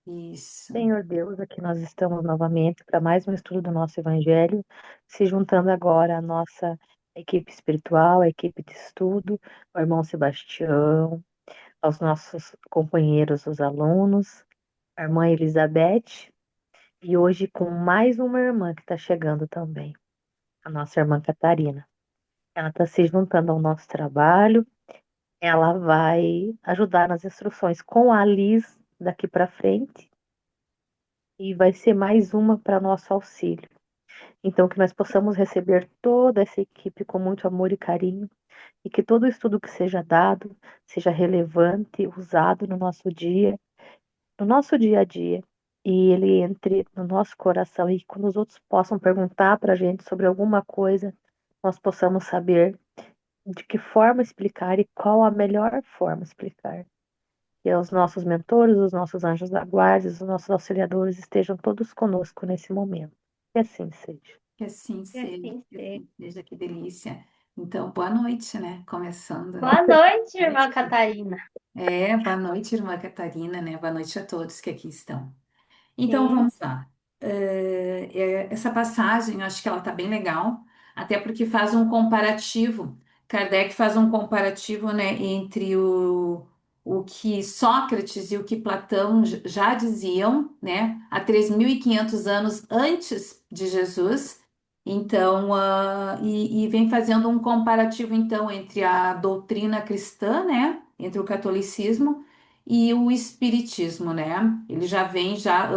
Isso. Senhor Deus, aqui nós estamos novamente para mais um estudo do nosso Evangelho, se juntando agora à nossa equipe espiritual, a equipe de estudo, ao irmão Sebastião, aos nossos companheiros, os alunos, a irmã Elizabeth, e hoje com mais uma irmã que está chegando também, a nossa irmã Catarina. Ela está se juntando ao nosso trabalho, ela vai ajudar nas instruções com a Liz daqui para frente e vai ser mais uma para nosso auxílio. Então, que nós possamos receber toda essa equipe com muito amor e carinho e que todo estudo que seja dado seja relevante, usado no nosso dia a dia, e ele entre no nosso coração e quando os outros possam perguntar para a gente sobre alguma coisa, nós possamos saber de que forma explicar e qual a melhor forma explicar. Que os nossos mentores, os nossos anjos da guarda, os nossos auxiliadores estejam todos conosco nesse momento. Que assim seja. Que assim seja, que delícia. Então, boa noite, né? Começando, né? Boa noite, irmã Catarina. Boa noite, irmã Catarina, né? Boa noite a todos que aqui estão. Então Sim, vamos lá. Essa passagem, eu acho que ela está bem legal, até porque faz um comparativo. Kardec faz um comparativo, né, entre o que Sócrates e o que Platão já diziam, né, há 3.500 anos antes de Jesus. Então, e vem fazendo um comparativo, então, entre a doutrina cristã, né, entre o catolicismo e o espiritismo, né? Ele já vem já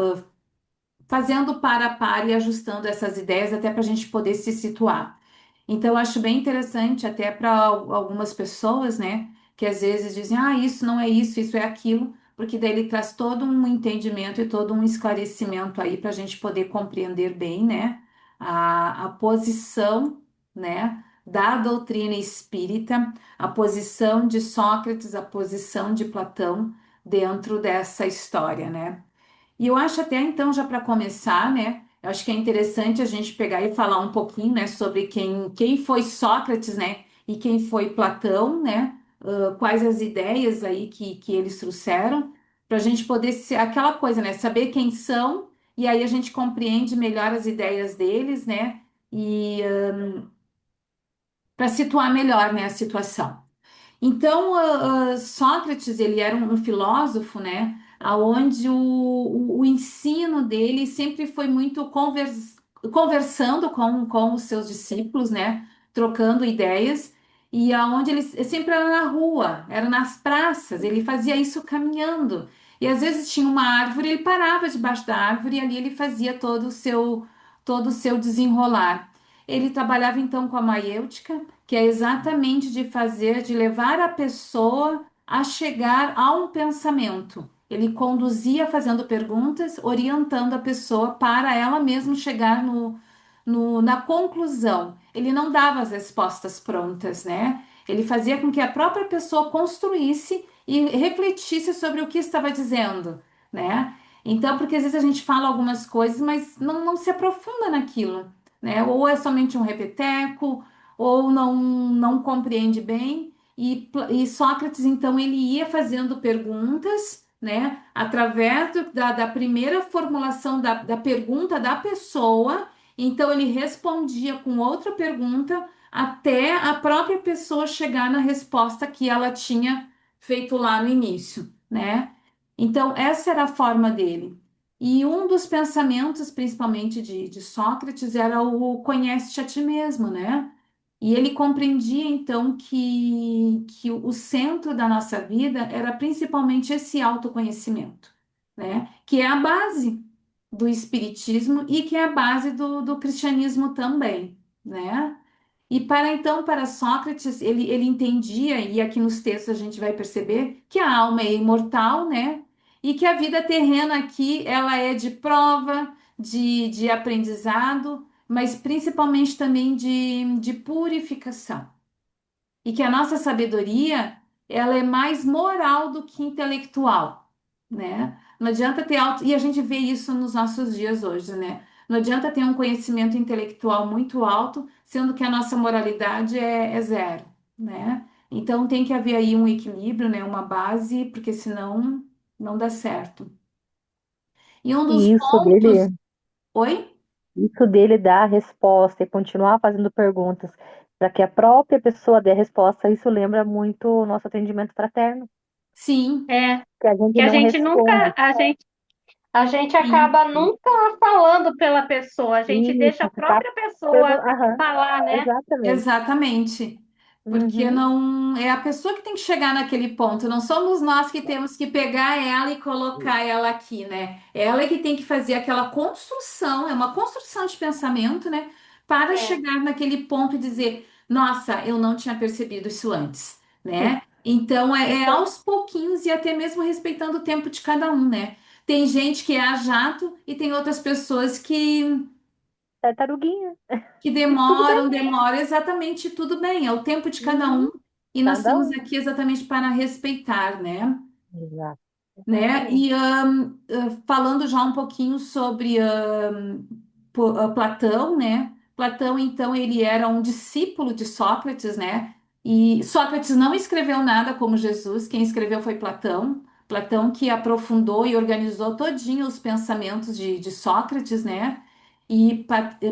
fazendo par a par e ajustando essas ideias até para a gente poder se situar. Então, eu acho bem interessante até para algumas pessoas, né, que às vezes dizem, ah, isso não é isso, isso é aquilo, porque daí ele traz todo um entendimento e todo um esclarecimento aí para a gente poder compreender bem, né, a posição, né, da doutrina espírita, a posição de Sócrates, a posição de Platão dentro dessa história, né? E eu acho até então, já para começar, né? Eu acho que é interessante a gente pegar e falar um pouquinho, né, sobre quem foi Sócrates, né, e quem foi Platão, né? Quais as ideias aí que eles trouxeram, para a gente poder ser aquela coisa, né? Saber quem são, e aí a gente compreende melhor as ideias deles, né? E para situar melhor, né, a situação. Então, Sócrates, ele era um filósofo, né, aonde o ensino dele sempre foi muito conversando com os seus discípulos, né, trocando ideias, e aonde ele sempre era na rua, era nas praças, ele fazia isso caminhando. E às vezes tinha uma árvore, ele parava debaixo da árvore e ali ele fazia todo o seu desenrolar. Ele trabalhava então com a maiêutica, que é exatamente de fazer, de levar a pessoa a chegar a um pensamento. Ele conduzia fazendo perguntas, orientando a pessoa para ela mesma chegar na conclusão. Ele não dava as respostas prontas, né? Ele fazia com que a própria pessoa construísse e refletisse sobre o que estava dizendo, né? Então, porque às vezes a gente fala algumas coisas, mas não se aprofunda naquilo, né? Ou é somente um repeteco, ou não compreende bem. E Sócrates, então, ele ia fazendo perguntas, né, através da primeira formulação da pergunta da pessoa, então ele respondia com outra pergunta até a própria pessoa chegar na resposta que ela tinha feito lá no início, né? Então, essa era a forma dele. E um dos pensamentos, principalmente de Sócrates, era o conhece-te a ti mesmo, né? E ele compreendia então que o centro da nossa vida era principalmente esse autoconhecimento, né? Que é a base do espiritismo e que é a base do cristianismo também, né? E para Sócrates, ele entendia, e aqui nos textos a gente vai perceber, que a alma é imortal, né? E que a vida terrena aqui, ela é de prova, de aprendizado, mas principalmente também de purificação. E que a nossa sabedoria, ela é mais moral do que intelectual, né? Não adianta ter alto, e a gente vê isso nos nossos dias hoje, né? Não adianta ter um conhecimento intelectual muito alto, sendo que a nossa moralidade é zero, né? Então tem que haver aí um equilíbrio, né? Uma base, porque senão não dá certo. E um dos E pontos. Oi? isso dele dar a resposta e continuar fazendo perguntas para que a própria pessoa dê a resposta, isso lembra muito o nosso atendimento fraterno, Sim, É, que a gente que a não gente responde. nunca, a gente sim. acaba nunca falando pela pessoa, a gente deixa Isso, a ficar própria pelo. pessoa Aham, falar, né? exatamente. Exatamente. Porque Uhum, não é a pessoa que tem que chegar naquele ponto, não somos nós que temos que pegar ela e colocar ela aqui, né? Ela é que tem que fazer aquela construção, é uma construção de pensamento, né? Para É, chegar naquele ponto e dizer, nossa, eu não tinha percebido isso antes, né? isso. Então é Então, aos pouquinhos e até mesmo respeitando o tempo de cada um, né? Tem gente que é a jato e tem outras pessoas tartaruguinha. que E tudo bem, demoram exatamente tudo bem, é o tempo de cada um uhum, e nós cada estamos um. aqui exatamente para respeitar, né? Exato, Né? exatamente. E falando já um pouquinho sobre Platão, né? Platão, então, ele era um discípulo de Sócrates, né? E Sócrates não escreveu nada como Jesus, quem escreveu foi Platão. Platão que aprofundou e organizou todinho os pensamentos de Sócrates, né? E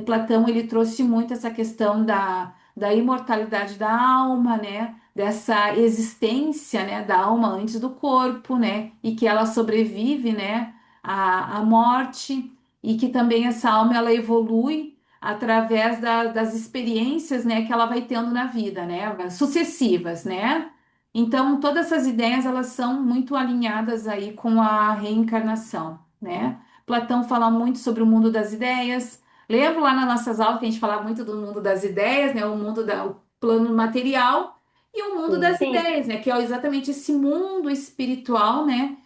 Platão, ele trouxe muito essa questão da imortalidade da alma, né? Dessa existência, né, da alma antes do corpo, né, e que ela sobrevive, né, à morte, e que também essa alma ela evolui através das experiências, né, que ela vai tendo na vida, né, sucessivas, né. Então, todas essas ideias elas são muito alinhadas aí com a reencarnação, né. Platão fala muito sobre o mundo das ideias. Lembro lá nas nossas aulas que a gente falava muito do mundo das ideias, né, o plano material e o mundo Sim, das sim, ideias, né? Que é exatamente esse mundo espiritual, né?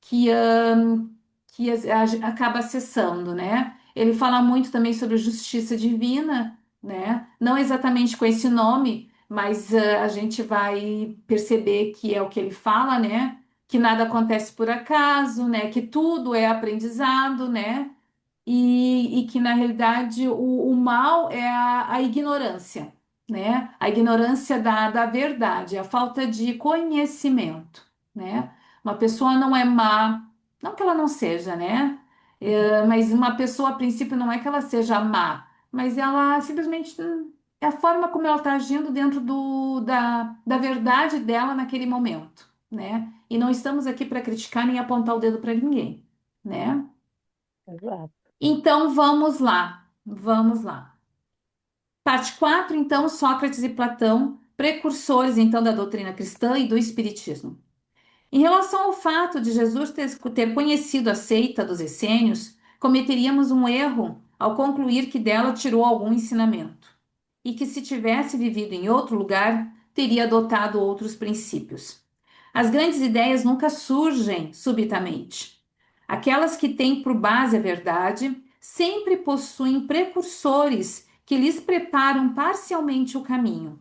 Que, acaba acessando, né? Ele fala muito também sobre justiça divina, né? Não exatamente com esse nome, mas a gente vai perceber que é o que ele fala, né? Que nada acontece por acaso, né? Que tudo é aprendizado, né? E que na realidade o mal é a ignorância, né? A ignorância da verdade, a falta de conhecimento, né? Uma pessoa não é má, não que ela não seja, né? Mas uma pessoa, a princípio, não é que ela seja má, mas ela simplesmente é a forma como ela está agindo dentro da verdade dela naquele momento, né? E não estamos aqui para criticar nem apontar o dedo para ninguém, né? exato. Então vamos lá, vamos lá. Parte 4, então, Sócrates e Platão, precursores então da doutrina cristã e do espiritismo. Em relação ao fato de Jesus ter conhecido a seita dos essênios, cometeríamos um erro ao concluir que dela tirou algum ensinamento, e que se tivesse vivido em outro lugar, teria adotado outros princípios. As grandes ideias nunca surgem subitamente. Aquelas que têm por base a verdade sempre possuem precursores que lhes preparam parcialmente o caminho.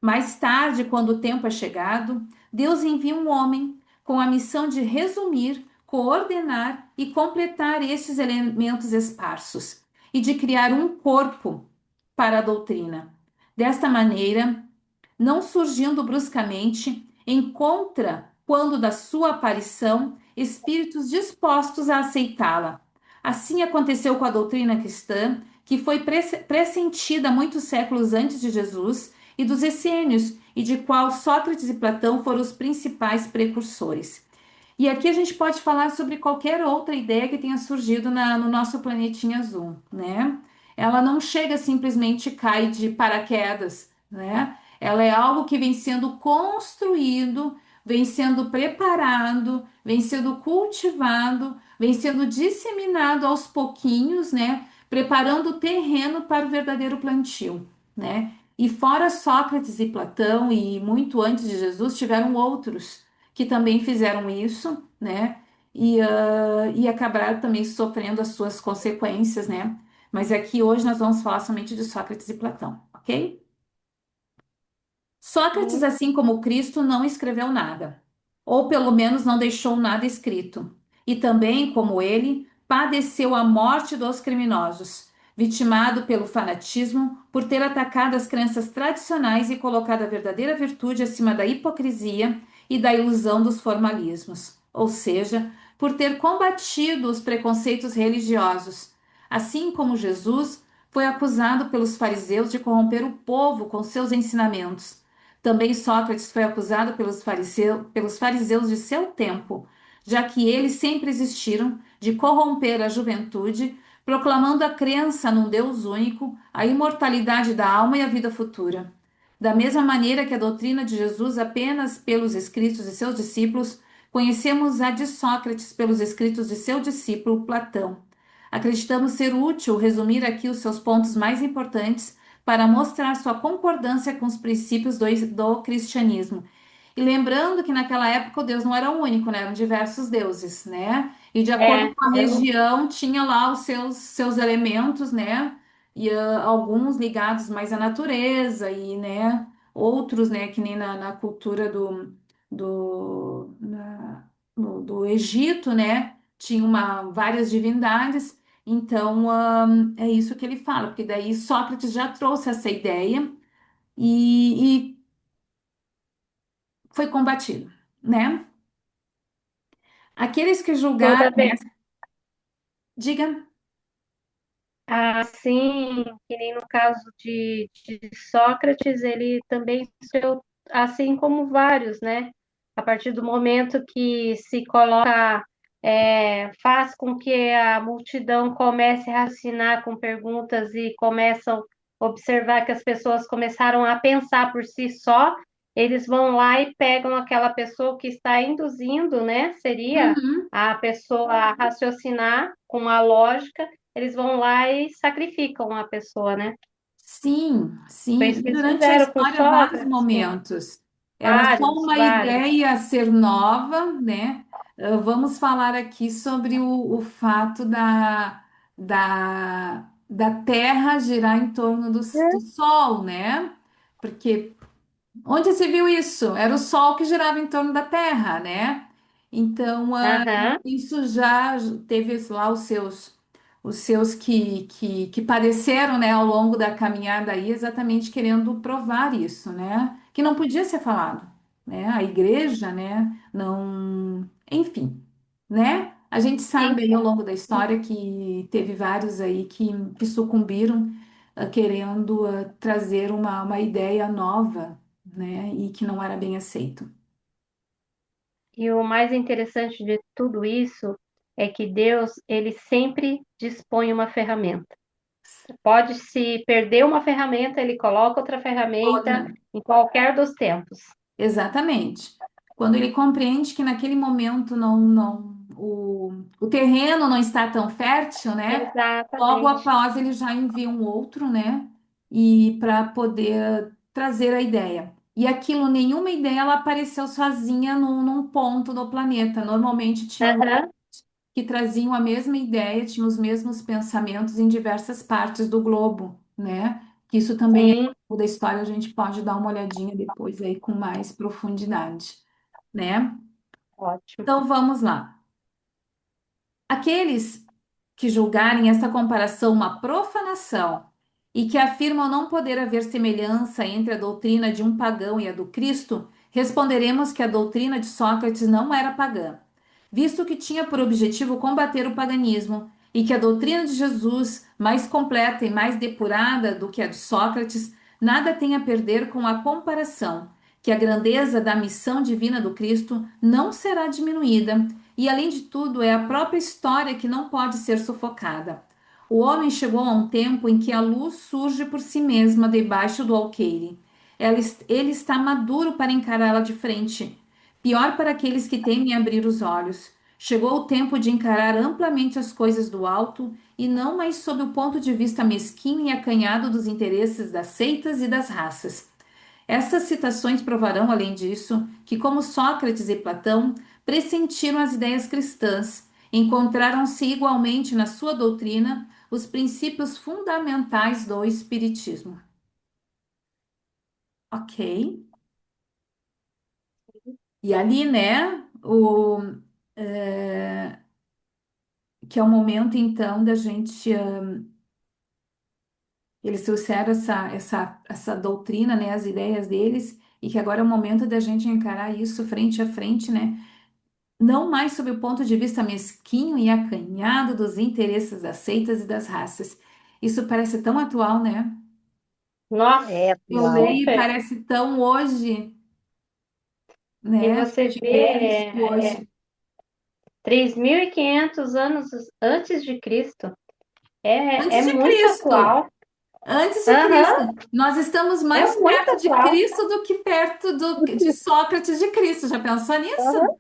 Mais tarde, quando o tempo é chegado, Deus envia um homem com a missão de resumir, coordenar e completar estes elementos esparsos e de criar um corpo para a doutrina. Desta maneira, não surgindo bruscamente, encontra, quando da sua aparição, espíritos dispostos a aceitá-la. Assim aconteceu com a doutrina cristã, que foi pressentida muitos séculos antes de Jesus e dos essênios, e de qual Sócrates e Platão foram os principais precursores. E aqui a gente pode falar sobre qualquer outra ideia que tenha surgido no nosso planetinha azul, né? Ela não chega simplesmente e cai de paraquedas, né? Ela é algo que vem sendo construído, vem sendo preparado, vem sendo cultivado, vem sendo disseminado aos pouquinhos, né? Preparando o terreno para o verdadeiro plantio, né? E fora Sócrates e Platão, e muito antes de Jesus, tiveram outros que também fizeram isso, né? E acabaram também sofrendo as suas consequências, né? Mas aqui hoje nós vamos falar somente de Sócrates e Platão, ok? Sócrates, Sim, assim como Cristo, não escreveu nada, ou pelo menos não deixou nada escrito. E também, como ele, padeceu a morte dos criminosos, vitimado pelo fanatismo por ter atacado as crenças tradicionais e colocado a verdadeira virtude acima da hipocrisia e da ilusão dos formalismos. ou seja, por ter combatido os preconceitos religiosos. Assim como Jesus foi acusado pelos fariseus de corromper o povo com seus ensinamentos. Também Sócrates foi acusado pelos fariseus de seu tempo, já que eles sempre existiram de corromper a juventude, proclamando a crença num Deus único, a imortalidade da alma e a vida futura. Da mesma maneira que a doutrina de Jesus apenas pelos escritos de seus discípulos, conhecemos a de Sócrates pelos escritos de seu discípulo Platão. Acreditamos ser útil resumir aqui os seus pontos mais importantes para mostrar sua concordância com os princípios do cristianismo. E lembrando que naquela época o Deus não era o único, né? Eram diversos deuses, né? E de acordo É, com a eu, região, tinha lá os seus elementos, né? E alguns ligados mais à natureza, e, né? Outros, né? Que nem na cultura do Egito, né? Tinha várias divindades. Então, é isso que ele fala, porque daí Sócrates já trouxe essa ideia e foi combatido, né? Aqueles que julgaram, toda vez diga, assim, que nem no caso de Sócrates, ele também sofreu, assim como vários, né? A partir do momento que se coloca, faz com que a multidão comece a raciocinar com perguntas e começam a observar que as pessoas começaram a pensar por si só, eles vão lá e pegam aquela pessoa que está induzindo, né? Seria uhum, a pessoa a raciocinar com a lógica, eles vão lá e sacrificam a pessoa, né? sim, Foi sim. isso E que eles durante a fizeram com história, vários Sócrates, com momentos. Era só vários, uma vários. ideia a ser nova, né? Vamos falar aqui sobre o fato da Terra girar em torno do Sol, né? Porque onde se viu isso? Era o Sol que girava em torno da Terra, né? Então, Aham. isso já teve lá os seus que padeceram, né, ao longo da caminhada aí, exatamente querendo provar isso, né? Que não podia ser falado, né? A igreja, né? Não, enfim, né? A gente sabe aí ao Então, longo da história que teve vários aí que sucumbiram, querendo trazer uma ideia nova, né? E que não era bem aceito. e o mais interessante de tudo isso é que Deus, ele sempre dispõe uma ferramenta. Pode se perder uma ferramenta, ele coloca outra ferramenta Outra. em qualquer dos tempos. Exatamente. Quando ele compreende que naquele momento o terreno não está tão fértil, né? Logo Exatamente. após ele já envia um outro, né? E para poder trazer a ideia. E aquilo, nenhuma ideia, ela apareceu sozinha num ponto do planeta. Normalmente tinham Aham. que traziam a mesma ideia, tinham os mesmos pensamentos em diversas partes do globo, né? Que isso também é Sim, algo da história, a gente pode dar uma olhadinha depois aí com mais profundidade, né? ótimo. Então vamos lá. Aqueles que julgarem esta comparação uma profanação e que afirmam não poder haver semelhança entre a doutrina de um pagão e a do Cristo, responderemos que a doutrina de Sócrates não era pagã, visto que tinha por objetivo combater o paganismo, e que a doutrina de Jesus, mais completa e mais depurada do que a de Sócrates, nada tem a perder com a comparação, que a grandeza da missão divina do Cristo não será diminuída e, além de tudo, é a própria história que não pode ser sufocada. O homem chegou a um tempo em que a luz surge por si mesma debaixo do alqueire. Ele está maduro para encará-la de frente. Pior para aqueles que temem abrir os olhos. Chegou o tempo de encarar amplamente as coisas do alto e não mais sob o ponto de vista mesquinho e acanhado dos interesses das seitas e das raças. Estas citações provarão, além disso, que, como Sócrates e Platão, pressentiram as ideias cristãs, encontraram-se igualmente na sua doutrina os princípios fundamentais do Espiritismo. Ok. E ali, né, é, que é o momento, então, da gente. Eles trouxeram essa doutrina, né, as ideias deles, e que agora é o momento da gente encarar isso frente a frente, né? não mais sob o ponto de vista mesquinho e acanhado dos interesses das seitas e das raças. Isso parece tão atual, né? Nossa, É Eu atual. leio e super. parece tão hoje, E né? A você gente vê, vê isso hoje. 3.500 anos antes de Cristo. É Antes de muito Cristo, atual. antes de Cristo, Aham, nós estamos é mais muito perto de atual. Cristo do que perto de Sócrates de Cristo. Já pensou nisso? Aham,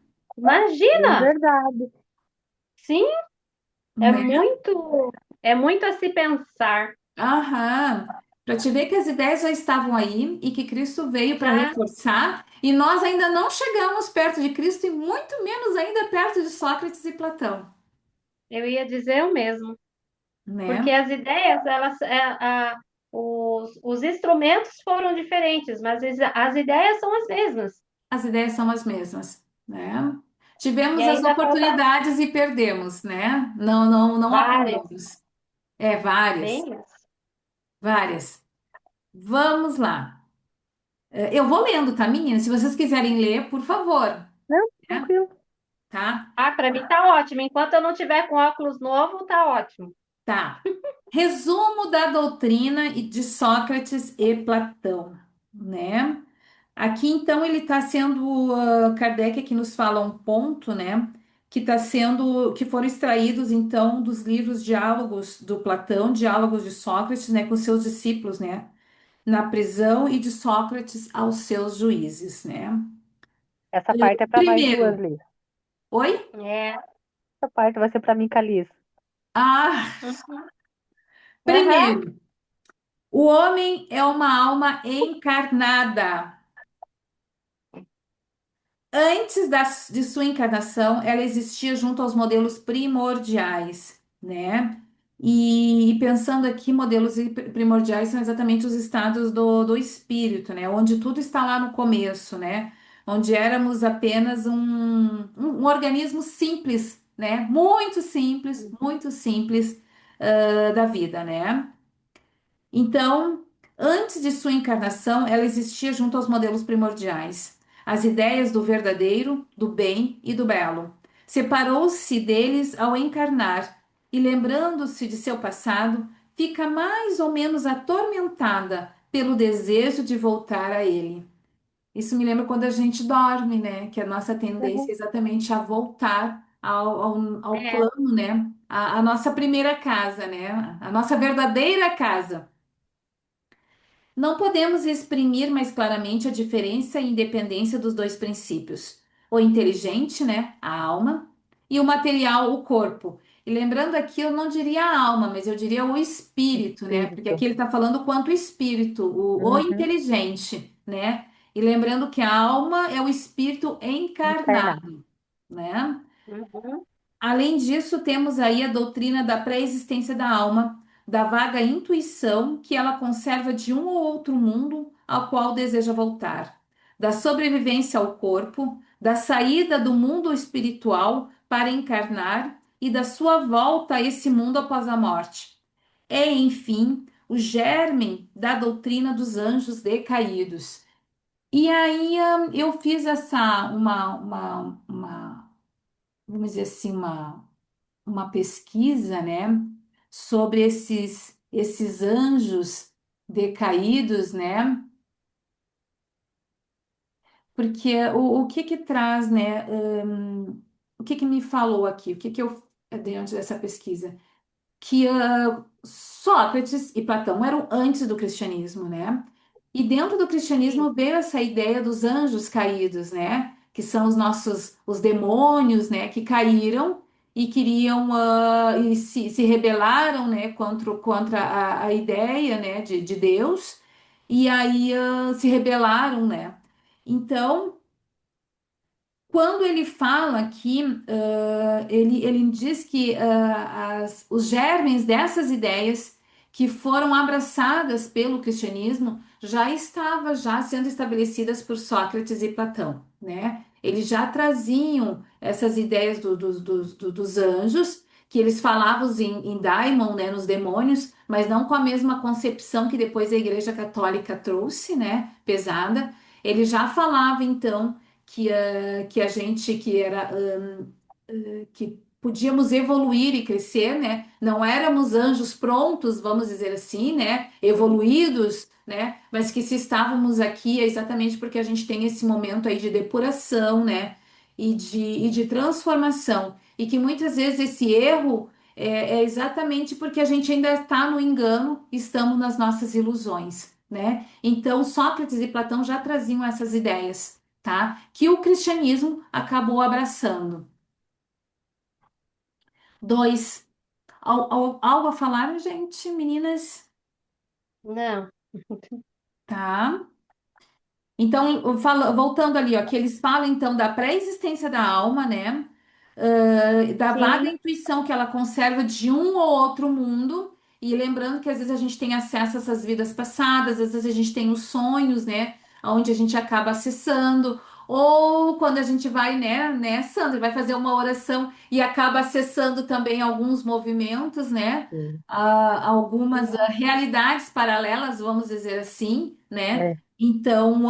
bem Imagina! verdade. Sim, é Né? muito, é muito a se pensar. Aham. Para te ver que as ideias já estavam aí e que Cristo veio para Já, reforçar, e nós ainda não chegamos perto de Cristo e muito menos ainda perto de Sócrates e Platão, eu ia dizer o mesmo. Porque né? as ideias, os instrumentos foram diferentes, mas as ideias são as mesmas. As ideias são as mesmas, né? E Tivemos as ainda falta oportunidades e perdemos, né? Não várias, apoiamos. É, várias, bem isso. várias. Vamos lá. Eu vou lendo, tá, menina? Se vocês quiserem ler, por favor, Não, né? tranquilo. Tá? Ah, para mim tá ótimo. Enquanto eu não tiver com óculos novo, tá ótimo. Tá. Resumo da doutrina e de Sócrates e Platão, né? Aqui então ele está sendo Kardec aqui nos fala um ponto, né? Que está sendo que foram extraídos então dos livros Diálogos do Platão, Diálogos de Sócrates, né, com seus discípulos, né? Na prisão e de Sócrates aos seus juízes, né? Essa parte é para nós duas, Primeiro, Liz. oi? É. Essa parte vai ser para mim, Caliz. Ah, Uhum. Aham. primeiro, o homem é uma alma encarnada. Antes de sua encarnação, ela existia junto aos modelos primordiais, né? E pensando aqui, modelos primordiais são exatamente os estados do espírito, né? Onde tudo está lá no começo, né? Onde éramos apenas um organismo simples, né? Muito simples, da vida, né? Então, antes de sua encarnação, ela existia junto aos modelos primordiais, as ideias do verdadeiro, do bem e do belo. Separou-se deles ao encarnar e, lembrando-se de seu passado, fica mais ou menos atormentada pelo desejo de voltar a ele. Isso me lembra quando a gente dorme, né? Que a nossa tendência Uhum. é exatamente a voltar ao É, plano, né? A nossa primeira casa, né? A nossa verdadeira casa. Não podemos exprimir mais claramente a diferença e independência dos dois princípios. O inteligente, né, a alma, e o material, o corpo. E lembrando aqui, eu não diria a alma, mas eu diria o espírito, né? Porque aqui Espírito. ele está falando quanto espírito, o Uhum. inteligente, né? E lembrando que a alma é o espírito Encarnar. encarnado, né? uhum. Além disso, temos aí a doutrina da pré-existência da alma, da vaga intuição que ela conserva de um ou outro mundo ao qual deseja voltar, da sobrevivência ao corpo, da saída do mundo espiritual para encarnar e da sua volta a esse mundo após a morte. É, enfim, o germe da doutrina dos anjos decaídos. E aí, eu fiz vamos dizer assim, uma pesquisa, né, sobre esses anjos decaídos, né? Porque o que que traz, né? O que que me falou aqui? O que que eu dentro dessa pesquisa? Que Sócrates e Platão eram antes do cristianismo, né? E dentro do Sim. cristianismo veio essa ideia dos anjos caídos, né? Que são os demônios, né? Que caíram e queriam e se rebelaram, né? Contra a ideia, né? De Deus e aí se rebelaram, né? Então quando ele fala aqui, ele diz que os germes dessas ideias que foram abraçadas pelo cristianismo já estavam já sendo estabelecidas por Sócrates e Platão, né? Eles já traziam essas ideias dos anjos, que eles falavam em daimon, né, nos demônios, mas não com a mesma concepção que depois a Igreja Católica trouxe, né, pesada. Ele já falava então que a gente que era que podíamos evoluir e crescer, né? Não éramos anjos prontos, vamos dizer assim, né? Evoluídos, né? Mas que se estávamos aqui é exatamente porque a gente tem esse momento aí de depuração, né? E de transformação. E que muitas vezes esse erro é exatamente porque a gente ainda está no engano, estamos nas nossas ilusões, né? Então, Sócrates e Platão já traziam essas ideias, tá? Que o cristianismo acabou abraçando. Dois, algo a falar, gente, meninas? Não, Tá. Então, voltando ali, ó, que eles falam então da pré-existência da alma, né? Da vaga sim, intuição que ela conserva de um ou outro mundo. E lembrando que às vezes a gente tem acesso a essas vidas passadas, às vezes a gente tem os sonhos, né? Onde a gente acaba acessando. Ou quando a gente vai, né, Sandra, vai fazer uma oração e acaba acessando também alguns movimentos, né? Sim. Algumas realidades paralelas, vamos dizer assim, né? É, Então,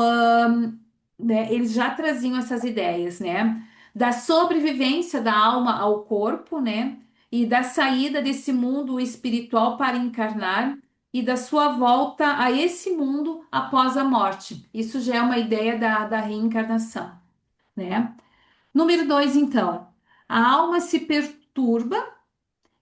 né, eles já traziam essas ideias, né? Da sobrevivência da alma ao corpo, né? E da saída desse mundo espiritual para encarnar e da sua volta a esse mundo após a morte. Isso já é uma ideia da reencarnação, né? Número dois, então, a alma se perturba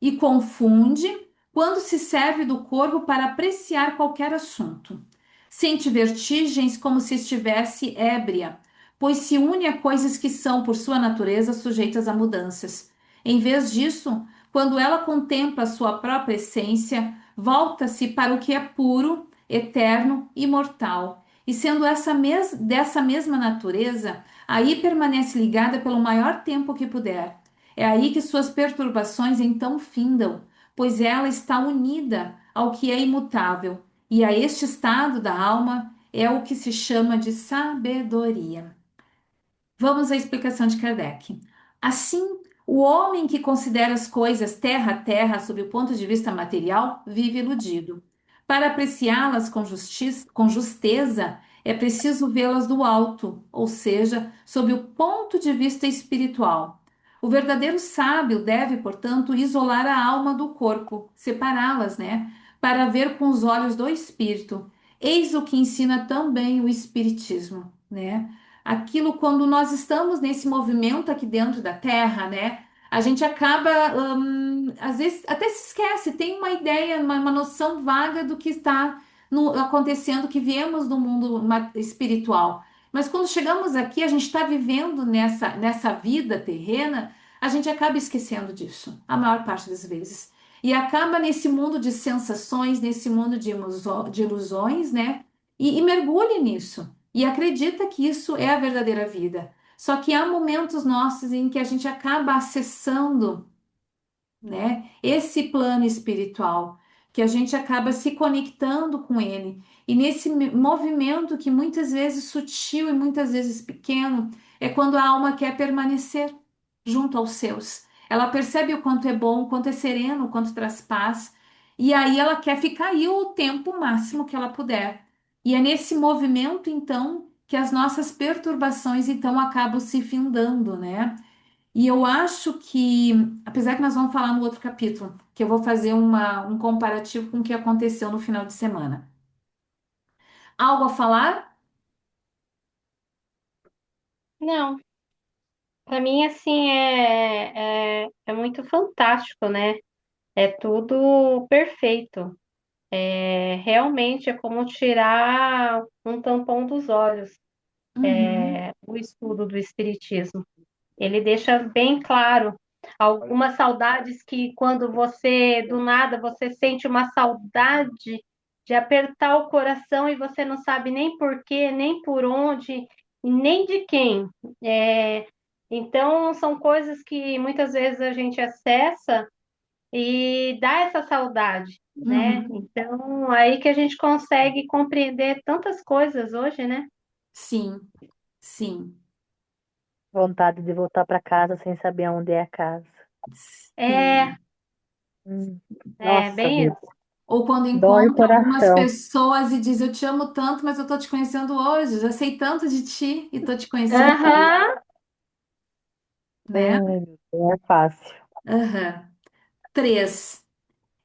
e confunde quando se serve do corpo para apreciar qualquer assunto. Sente vertigens como se estivesse ébria, pois se une a coisas que são, por sua natureza, sujeitas a mudanças. Em vez disso, quando ela contempla a sua própria essência, volta-se para o que é puro, eterno e imortal. E sendo dessa mesma natureza, aí permanece ligada pelo maior tempo que puder. É aí que suas perturbações então findam, pois ela está unida ao que é imutável, e a este estado da alma é o que se chama de sabedoria. Vamos à explicação de Kardec. Assim, o homem que considera as coisas terra a terra sob o ponto de vista material vive iludido. Para apreciá-las com justeza, é preciso vê-las do alto, ou seja, sob o ponto de vista espiritual. O verdadeiro sábio deve, portanto, isolar a alma do corpo, separá-las, né, para ver com os olhos do espírito. Eis o que ensina também o espiritismo, né? Aquilo quando nós estamos nesse movimento aqui dentro da Terra, né? A gente acaba, às vezes, até se esquece, tem uma ideia, uma noção vaga do que está acontecendo, que viemos do mundo espiritual. Mas quando chegamos aqui, a gente está vivendo nessa vida terrena, a gente acaba esquecendo disso, a maior parte das vezes. E acaba nesse mundo de sensações, nesse mundo de ilusões, né? E mergulhe nisso. E acredita que isso é a verdadeira vida. Só que há momentos nossos em que a gente acaba acessando, né, esse plano espiritual, que a gente acaba se conectando com ele. E nesse movimento que muitas vezes sutil e muitas vezes pequeno, é quando a alma quer permanecer junto aos seus. Ela percebe o quanto é bom, o quanto é sereno, o quanto traz paz, e aí ela quer ficar aí o tempo máximo que ela puder. E é nesse movimento, então, que as nossas perturbações, então, acabam se findando, né? E eu acho que, apesar que nós vamos falar no outro capítulo, que eu vou fazer um comparativo com o que aconteceu no final de semana. Algo a falar? não. Para mim, assim, é muito fantástico, né? É tudo perfeito. Realmente é como tirar um tampão dos olhos, Uhum, o estudo do Espiritismo. Ele deixa bem claro algumas saudades que quando você, do nada, você sente uma saudade de apertar o coração e você não sabe nem por quê, nem por onde, nem de quem. É, então, são coisas que muitas vezes a gente acessa e dá essa saudade, né? uhum. Então, aí que a gente consegue compreender tantas coisas hoje, né? Sim, sim, vontade de voltar para casa sem saber aonde é a casa. É, Hum, é Nossa bem vida. isso. Ou quando Dói o encontra algumas coração. pessoas e diz, eu te amo tanto, mas eu tô te conhecendo hoje, já sei tanto de ti e tô te conhecendo hoje, Aham. né? Ai, não é fácil. Aham. 3.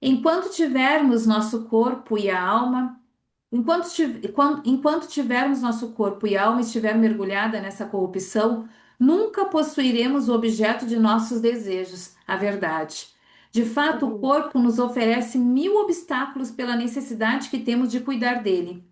Enquanto tivermos nosso corpo e a alma, enquanto tivermos nosso corpo e alma estiver mergulhada nessa corrupção, nunca possuiremos o objeto de nossos desejos, a verdade. De fato, o Uhum. corpo nos oferece mil obstáculos pela necessidade que temos de cuidar dele.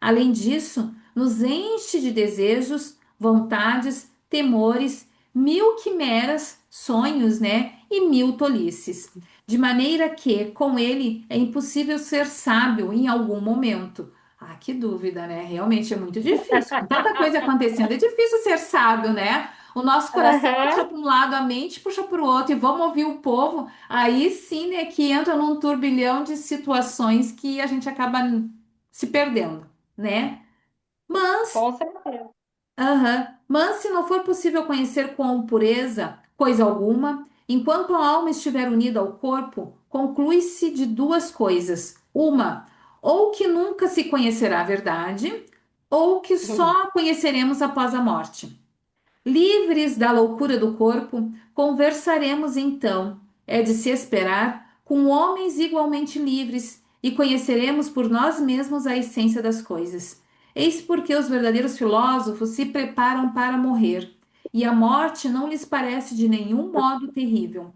Além disso, nos enche de desejos, vontades, temores, mil quimeras, sonhos, né? E mil tolices. De maneira que, com ele, é impossível ser sábio em algum momento. Ah, que dúvida, né? Realmente é muito difícil. Com tanta coisa acontecendo, é difícil ser sábio, né? O nosso coração puxa Aham. para um lado, a mente puxa para o outro, e vamos ouvir o povo. Aí sim, né, que entra num turbilhão de situações que a gente acaba se perdendo, né? Mas Com certeza. Aham. Mas se não for possível conhecer com pureza coisa alguma, enquanto a alma estiver unida ao corpo, conclui-se de duas coisas. Uma, ou que nunca se conhecerá a verdade, ou que Uhum. só a conheceremos após a morte. Livres da loucura do corpo, conversaremos então, é de se esperar, com homens igualmente livres e conheceremos por nós mesmos a essência das coisas. Eis porque os verdadeiros filósofos se preparam para morrer, e a morte não lhes parece de nenhum modo terrível.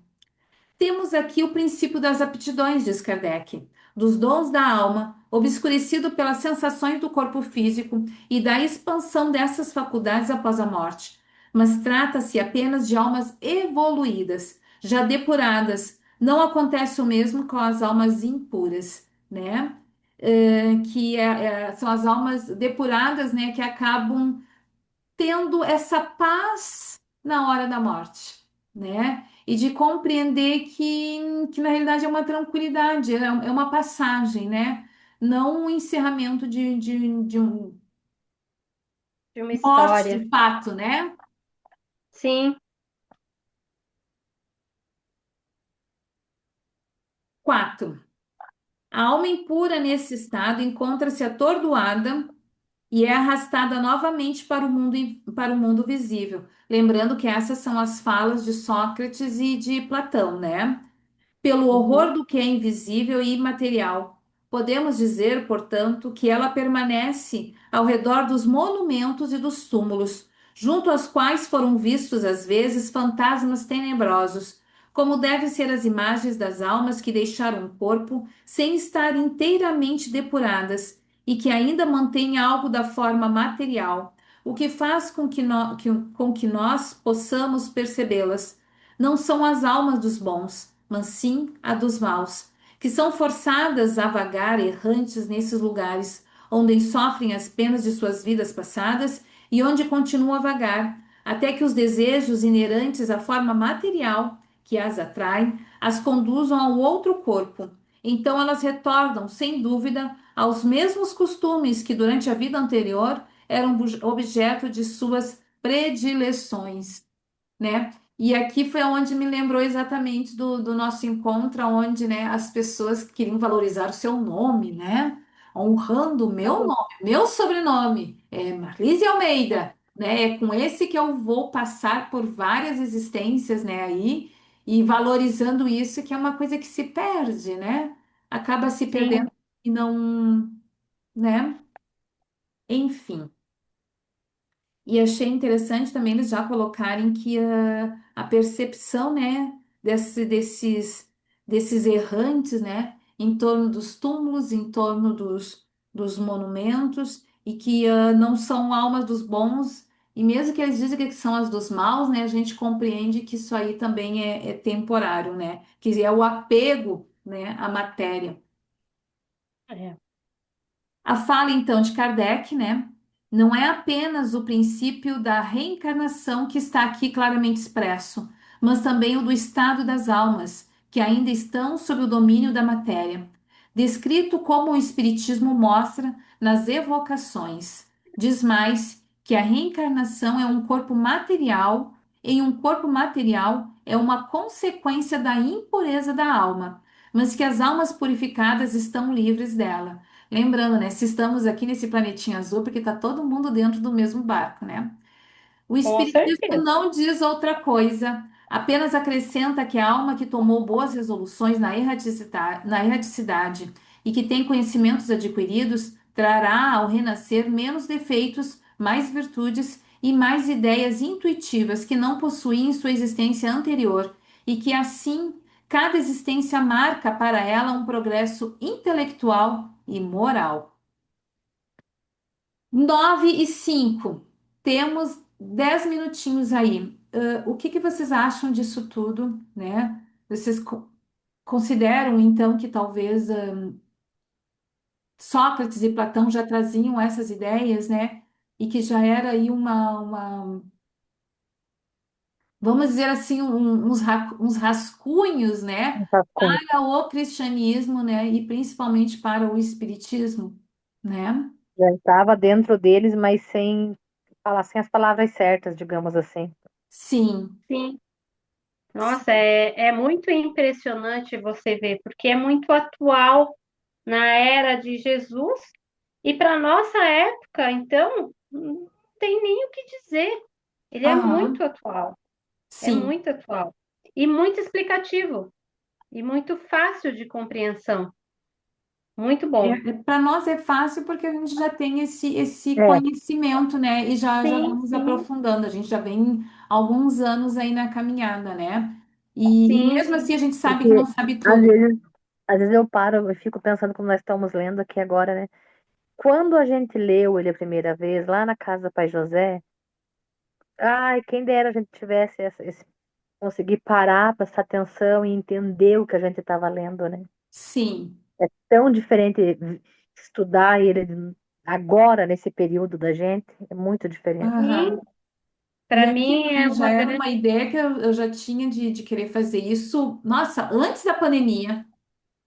Temos aqui o princípio das aptidões, diz Kardec, dos dons da alma, obscurecido pelas sensações do corpo físico e da expansão dessas faculdades após a morte. Mas trata-se apenas de almas evoluídas, já depuradas. Não acontece o mesmo com as almas impuras, né? São as almas depuradas, né, que acabam tendo essa paz na hora da morte, né? E de compreender que na realidade é uma tranquilidade, é uma passagem, né? Não um encerramento de um De uma morte história. de fato, né? Sim. 4. A alma impura nesse estado encontra-se atordoada e é arrastada novamente para o mundo visível. Lembrando que essas são as falas de Sócrates e de Platão, né? Pelo Uhum. horror do que é invisível e imaterial. Podemos dizer, portanto, que ela permanece ao redor dos monumentos e dos túmulos, junto aos quais foram vistos às vezes fantasmas tenebrosos, como devem ser as imagens das almas que deixaram o corpo sem estar inteiramente depuradas e que ainda mantêm algo da forma material, o que faz com que nós possamos percebê-las. Não são as almas dos bons, mas sim a dos maus, que são forçadas a vagar errantes nesses lugares, onde sofrem as penas de suas vidas passadas e onde continuam a vagar, até que os desejos inerentes à forma material que as atraem as conduzam ao outro corpo. Então elas retornam, sem dúvida, aos mesmos costumes que durante a vida anterior eram objeto de suas predileções, né? E aqui foi onde me lembrou exatamente do nosso encontro, onde, né, as pessoas queriam valorizar o seu nome, né? Honrando o meu Uhum. nome, meu sobrenome, é Marlise Almeida, né? É com esse que eu vou passar por várias existências, né, aí, e valorizando isso, que é uma coisa que se perde, né? Acaba se Sim. perdendo e não, né? Enfim. E achei interessante também eles já colocarem que a percepção, né, desses errantes, né, em torno dos túmulos, em torno dos monumentos, e que não são almas dos bons, e mesmo que eles dizem que são as dos maus, né, a gente compreende que isso aí também é temporário, né, que é o apego, né, à matéria. É. A fala, então, de Kardec, né, não é apenas o princípio da reencarnação que está aqui claramente expresso, mas também o do estado das almas, que ainda estão sob o domínio da matéria, descrito como o Espiritismo mostra nas evocações. Diz mais que a reencarnação é um corpo material, em um corpo material é uma consequência da impureza da alma, mas que as almas purificadas estão livres dela. Lembrando, né? Se estamos aqui nesse planetinha azul, porque está todo mundo dentro do mesmo barco, né? O Com Espiritismo certeza. não diz outra coisa, apenas acrescenta que a alma que tomou boas resoluções na erraticidade e que tem conhecimentos adquiridos trará ao renascer menos defeitos, mais virtudes e mais ideias intuitivas que não possuía em sua existência anterior, e que assim cada existência marca para ela um progresso intelectual e moral. 9:05. Temos 10 minutinhos aí. O que que vocês acham disso tudo, né? Vocês consideram, então, que talvez Sócrates e Platão já traziam essas ideias, né? E que já era aí vamos dizer assim, uns rascunhos, né? Rascunho. Para o cristianismo, né? E principalmente para o espiritismo, né? Já estava dentro deles, mas sem falar, sem as palavras certas, digamos assim. Sim. Sim. Nossa, é muito impressionante você ver, porque é muito atual na era de Jesus e para nossa época, então, não tem nem o que dizer. Ele Aham. é Sim. muito atual e muito explicativo e muito fácil de compreensão. Muito bom. Para nós é fácil porque a gente já tem esse É, conhecimento, né? E já Sim, vamos sim, aprofundando. A gente já vem alguns anos aí na caminhada, né? E sim, mesmo assim a gente sabe porque que não sabe às tudo. vezes, às vezes eu paro e fico pensando como nós estamos lendo aqui agora, né? Quando a gente leu ele a primeira vez, lá na casa do Pai José, ai, quem dera a gente tivesse conseguir parar, prestar atenção e entender o que a gente estava lendo, né? Sim. É tão diferente estudar ele agora, nesse período da gente, é muito diferente. sim. Aham. E Para é mim aquilo, é né? Já uma era grande. uma ideia que eu já tinha de querer fazer isso, nossa, antes da pandemia.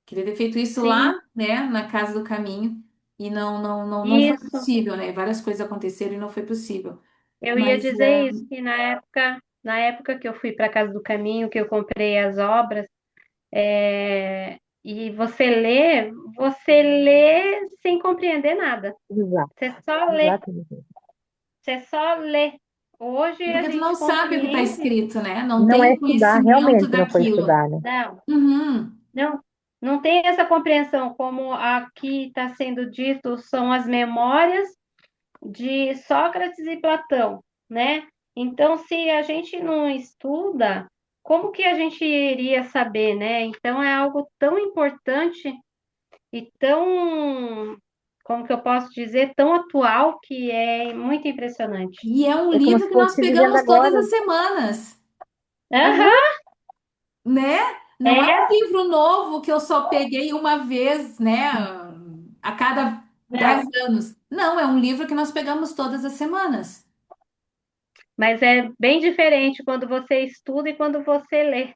Queria ter feito isso Sim, lá, né, na Casa do Caminho. E não foi isso. possível, né? Várias coisas aconteceram e não foi possível. Eu ia Mas dizer isso, que na época que eu fui para Casa do Caminho, que eu comprei as obras, e você lê sem compreender nada. Exato, Você só lê, exatamente. você só lê. Hoje a porque tu não gente sabe o que está compreende. escrito, né? Não Não tem é o estudar, conhecimento realmente não foi daquilo. estudar, né? Não, Uhum. não, não tem essa compreensão como aqui está sendo dito, são as memórias de Sócrates e Platão, né? Então, se a gente não estuda, como que a gente iria saber, né? Então, é algo tão importante e tão, como que eu posso dizer, tão atual que é muito impressionante. E é um É como livro se que nós fosse vivendo pegamos todas agora. as semanas, Aham, né? Não é um é, livro novo que eu só peguei uma vez, né? A cada não, 10 anos. Não, é um livro que nós pegamos todas as semanas. mas é bem diferente quando você estuda e quando você lê.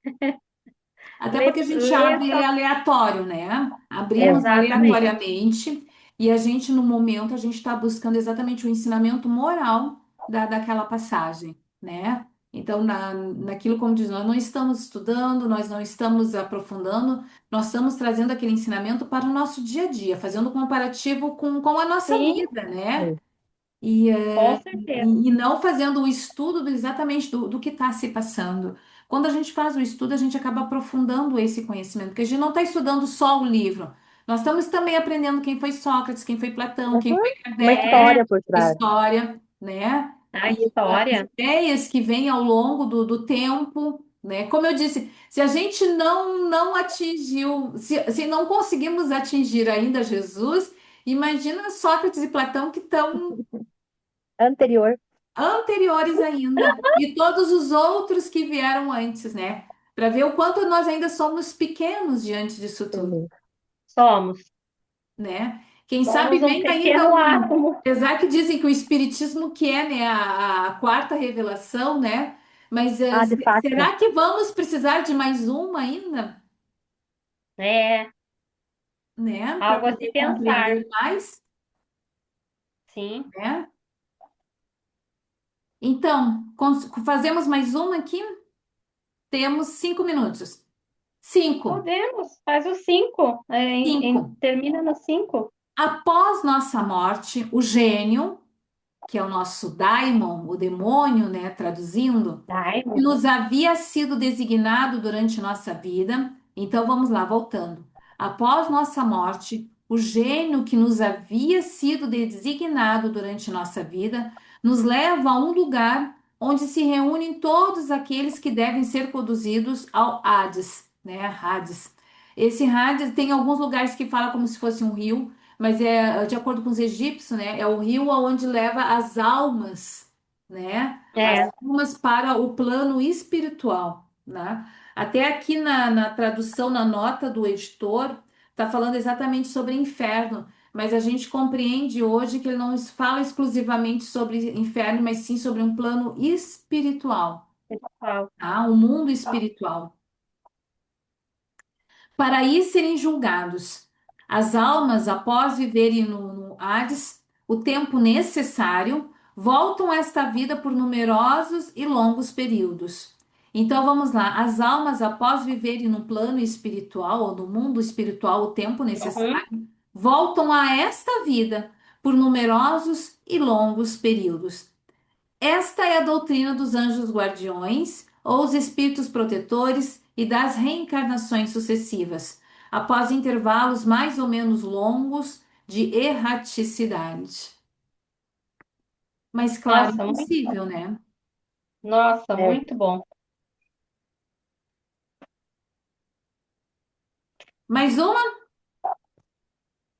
Até Lê, porque a gente lê abre ele só. aleatório, né? Abrimos Exatamente. aleatoriamente e a gente, no momento, a gente está buscando exatamente o ensinamento moral daquela passagem, né? Então, naquilo, como diz, nós não estamos estudando, nós não estamos aprofundando, nós estamos trazendo aquele ensinamento para o nosso dia a dia, fazendo um comparativo com a nossa Sim, vida, né? É, E, com certeza. e não fazendo o estudo exatamente do que está se passando. Quando a gente faz o estudo, a gente acaba aprofundando esse conhecimento, porque a gente não está estudando só o livro. Nós estamos também aprendendo quem foi Sócrates, quem foi Platão, quem uhum. foi Uma Kardec, É, história por a trás. história, né? a E as história. ideias que vêm ao longo do tempo, né? Como eu disse, se a gente não atingiu, se não conseguimos atingir ainda Jesus, imagina Sócrates e Platão que estão Anterior. anteriores ainda, e todos os outros que vieram antes, né? Para ver o quanto nós ainda somos pequenos diante disso tudo, Sim. Somos. né? Quem sabe Somos um vem ainda pequeno átomo. apesar que dizem que o espiritismo que é, né, a quarta revelação, né? Mas Ah, de Fátima. será que vamos precisar de mais uma ainda, É né? Para algo a se poder pensar. compreender mais, Sim. né? Então, fazemos mais uma aqui? Temos 5 minutos. Cinco. Podemos, faz o 5. Cinco. Termina no 5. Após nossa morte, o gênio, que é o nosso daimon, o demônio, né, traduzindo, que Daimon. nos havia sido designado durante nossa vida. Então vamos lá, voltando. Após nossa morte, o gênio que nos havia sido designado durante nossa vida nos leva a um lugar onde se reúnem todos aqueles que devem ser conduzidos ao Hades, né? Hades. Esse Hades tem alguns lugares que fala como se fosse um rio, mas é de acordo com os egípcios, né? É o rio aonde leva as almas, né? As É, almas para o plano espiritual, né? Até aqui na tradução, na nota do editor, está falando exatamente sobre inferno, mas a gente compreende hoje que ele não fala exclusivamente sobre inferno, mas sim sobre um plano espiritual, pessoal. tá? Um mundo espiritual para aí serem julgados. As almas, após viverem no Hades, o tempo necessário, voltam a esta vida por numerosos e longos períodos. Então vamos lá, as almas, após viverem no plano espiritual ou no mundo espiritual, o tempo Uhum. necessário, voltam a esta vida por numerosos e longos períodos. Esta é a doutrina dos anjos guardiões, ou os espíritos protetores, e das reencarnações sucessivas, após intervalos mais ou menos longos de erraticidade. Mas, claro, Nossa, muito, impossível, né? nossa, É, muito bom. Mais uma?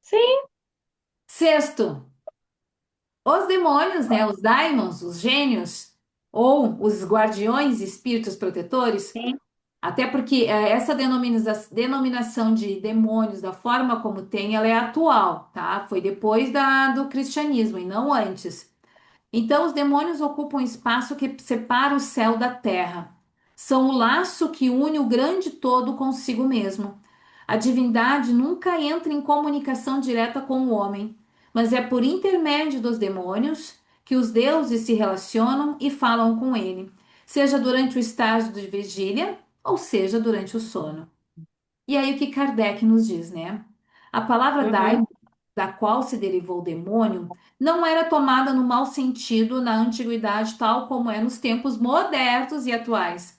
Sim, Sexto, os demônios, né? Os daimons, os gênios, ou os guardiões, espíritos protetores. sim. Até porque essa denominação de demônios, da forma como tem, ela é atual, tá? Foi depois do cristianismo e não antes. Então, os demônios ocupam um espaço que separa o céu da terra. São o laço que une o grande todo consigo mesmo. A divindade nunca entra em comunicação direta com o homem, mas é por intermédio dos demônios que os deuses se relacionam e falam com ele, seja durante o estágio de vigília ou seja durante o sono. E aí o que Kardec nos diz, né? A palavra Uhum. da qual se derivou o demônio, não era tomada no mau sentido na antiguidade, tal como é nos tempos modernos e atuais.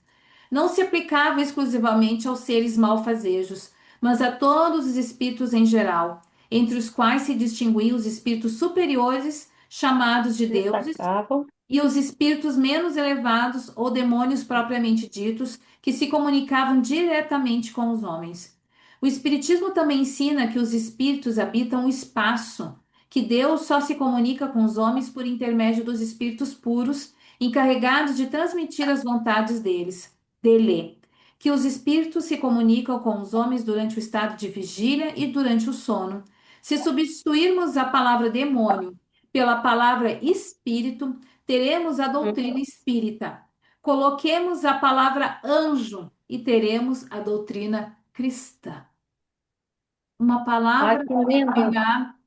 Não se aplicava exclusivamente aos seres malfazejos, mas a todos os espíritos em geral, entre os quais se distinguiam os espíritos superiores, chamados de deuses, Destacavam. e os espíritos menos elevados ou demônios propriamente ditos, que se comunicavam diretamente com os homens. O Espiritismo também ensina que os espíritos habitam o espaço, que Deus só se comunica com os homens por intermédio dos espíritos puros, encarregados de transmitir as vontades dele. Que os espíritos se comunicam com os homens durante o estado de vigília e durante o sono. Se substituirmos a palavra demônio pela palavra espírito, teremos a doutrina Uhum. espírita. Coloquemos a palavra anjo e teremos a doutrina cristã. Uma Ai, palavra que pode lindo. pegar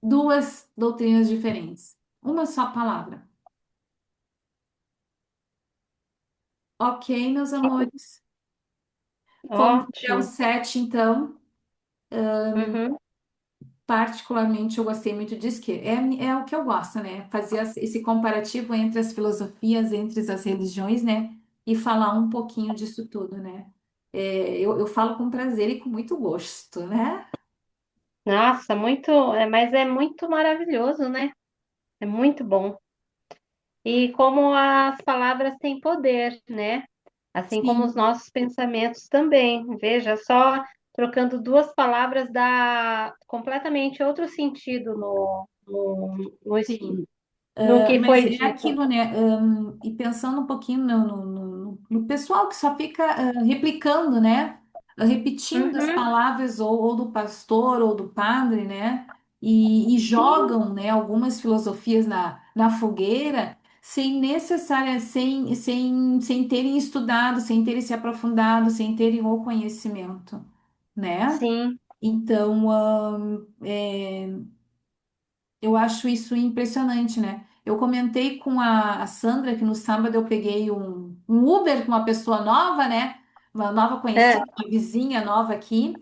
duas doutrinas diferentes. Uma só palavra. Ok, meus Que amores. Fomos até o ótimo. 7, então. Uhum. Particularmente, eu gostei muito disso, que é o que eu gosto, né? Fazer esse comparativo entre as filosofias, entre as religiões, né? E falar um pouquinho disso tudo, né? Eu falo com prazer e com muito gosto, né? Nossa, muito, mas é muito maravilhoso, né? É muito bom. E como as palavras têm poder, né? Assim como os Sim, nossos pensamentos também. Veja, só trocando duas palavras dá completamente outro sentido sim. no que Mas foi é dito. aquilo, né? E pensando um pouquinho no pessoal que só fica replicando, né? Repetindo as Uhum, palavras ou do pastor ou do padre, né? E sim, jogam, né, algumas filosofias na fogueira sem necessária, sem terem estudado, sem terem se aprofundado, sem terem o conhecimento, né? sim. Então, eu acho isso impressionante, né? Eu comentei com a Sandra que no sábado eu peguei um Uber com uma pessoa nova, né? uma nova É, conhecida, uma vizinha nova aqui,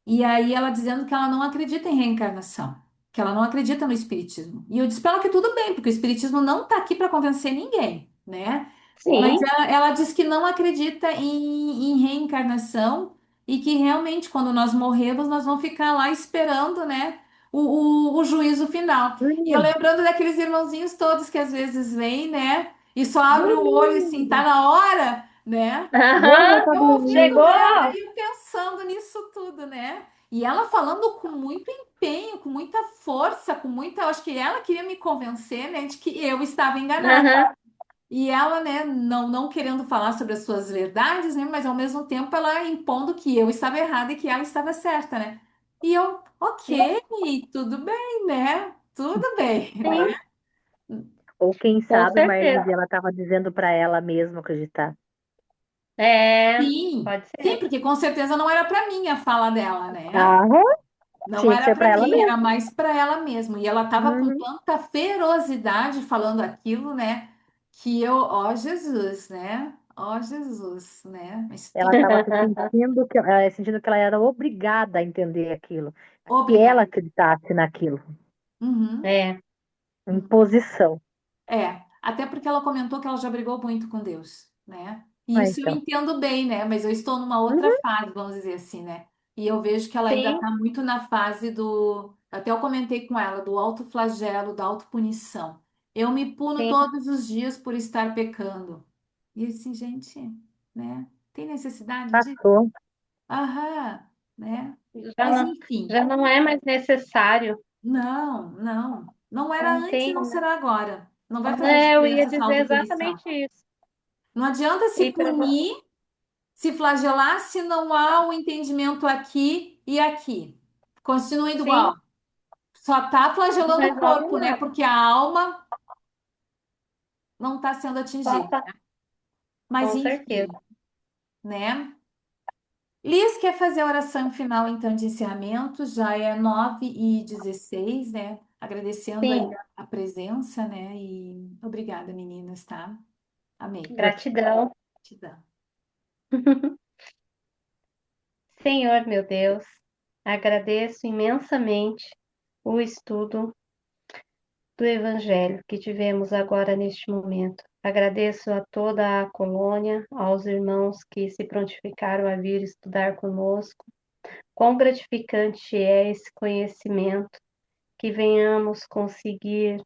e aí ela dizendo que ela não acredita em reencarnação, que ela não acredita no espiritismo. E eu disse para ela que tudo bem, porque o espiritismo não está aqui para convencer ninguém, né? Mas sim, ela diz que não acredita em reencarnação e que realmente quando nós morremos nós vamos ficar lá esperando, né, o juízo final. E eu Hum, lembrando daqueles irmãozinhos todos que às vezes vêm, né, e só abre o olho assim, tá hum. na hora, né? Vamos aham, voltar Eu pro ouvindo chegou, menino. ela e eu pensando nisso tudo, né? E ela falando com muito empenho, com muita força, com muita. Eu acho que ela queria me convencer, né, de que eu estava enganada. aham, E ela, né, não querendo falar sobre as suas verdades, né, mas ao mesmo tempo ela impondo que eu estava errada e que ela estava certa, né? E eu, ok, tudo bem, né? Tudo bem, sim, né? Ou quem com sabe, certeza. Marlise, ela estava dizendo para ela mesma acreditar. É, Sim, pode sim, ser. porque com certeza não era para mim a fala dela, né? Aham, Não tinha que era ser para para ela mim, era mesma. mais para ela mesma. E ela estava com Uhum. tanta ferocidade falando aquilo, né? Que eu, ó Jesus, né? Ó Jesus, né? Mas Ela tudo estava se sentindo que ela era obrigada a entender aquilo, que ela obrigada. acreditasse naquilo. Uhum, É, uhum. Imposição. É, até porque ela comentou que ela já brigou muito com Deus, né? E Ah, isso eu então. entendo bem, né? Mas eu estou numa outra Uhum. fase, vamos dizer assim, né? E eu vejo que ela ainda sim, está muito na fase do. Até eu comentei com ela, do autoflagelo, da autopunição. Eu me puno sim. todos os dias por estar pecando. E assim, gente, né? Tem necessidade disso? Passou. Aham, né? Já Mas não, enfim, já não é mais necessário. não, não. Não era Não antes, tem. não será agora. Não vai fazer É, eu ia diferença essa dizer autopunição. exatamente isso. Não adianta se E para punir, se flagelar, se não há o entendimento aqui e aqui. Continua indo sim, igual. Só está não flagelando o resolve corpo, né? nada. Porque a alma não está sendo atingida. Falta, Mas com enfim, certeza. né? Liz quer fazer a oração final, então, de encerramento. Já é 9h16, né? Agradecendo aí Sim, a presença, né? E obrigada, meninas, tá? Amém. gratidão. Gratidão. Senhor, meu Deus, agradeço imensamente o estudo do Evangelho que tivemos agora neste momento. Agradeço a toda a colônia, aos irmãos que se prontificaram a vir estudar conosco. Quão gratificante é esse conhecimento, que venhamos conseguir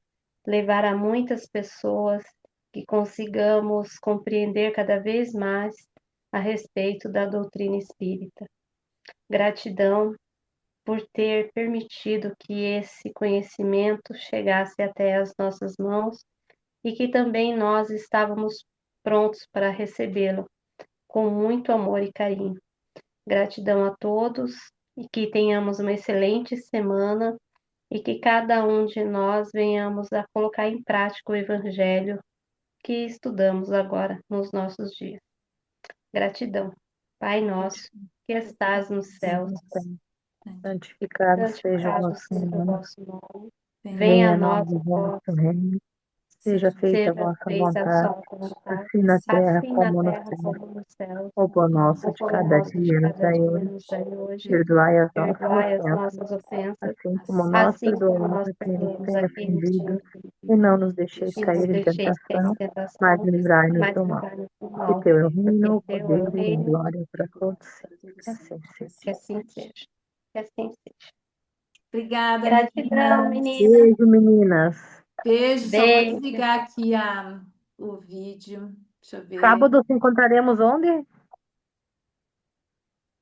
levar a muitas pessoas, que consigamos compreender cada vez mais a respeito da doutrina espírita. Gratidão por ter permitido que esse conhecimento chegasse até as nossas mãos e que também nós estávamos prontos para recebê-lo com muito amor e carinho. Gratidão a todos e que tenhamos uma excelente semana e que cada um de nós venhamos a colocar em prática o Evangelho que estudamos agora nos nossos dias. Gratidão. Pai nosso, que estás nos céus, Santificado seja o santificado vosso seja o nome. vosso nome. Venha Venha, a Venha a nós nós o o vosso, vosso reino. Seja seja feita a seja vossa feita a vontade, sua vontade, assim na assim terra assim na como no terra céu. como nos céus. O pão nosso O de pão cada nosso de dia nos cada dai dia hoje. nos dai hoje. Perdoai as nossas Perdoai as ofensas, nossas ofensas, assim como assim nós assim como perdoamos nós a quem nos perdoamos tem a quem nos tem ofendido. E ofendido. não nos deixeis E não cair em deixeis cair em tentação, mas tentação, livrai-nos mas do mal. livrai-nos do Que mal. teu é o Porque reino, o teu é poder o e a reino, glória para todos para sempre. todos Que assim sempre. seja. que Assim assim seja. seja. Que assim seja. Obrigada, Gratidão, meninas. menina. Beijo, meninas. Beijo, só vou Beijo. desligar aqui o vídeo. Deixa eu ver. Sábado nos encontraremos onde?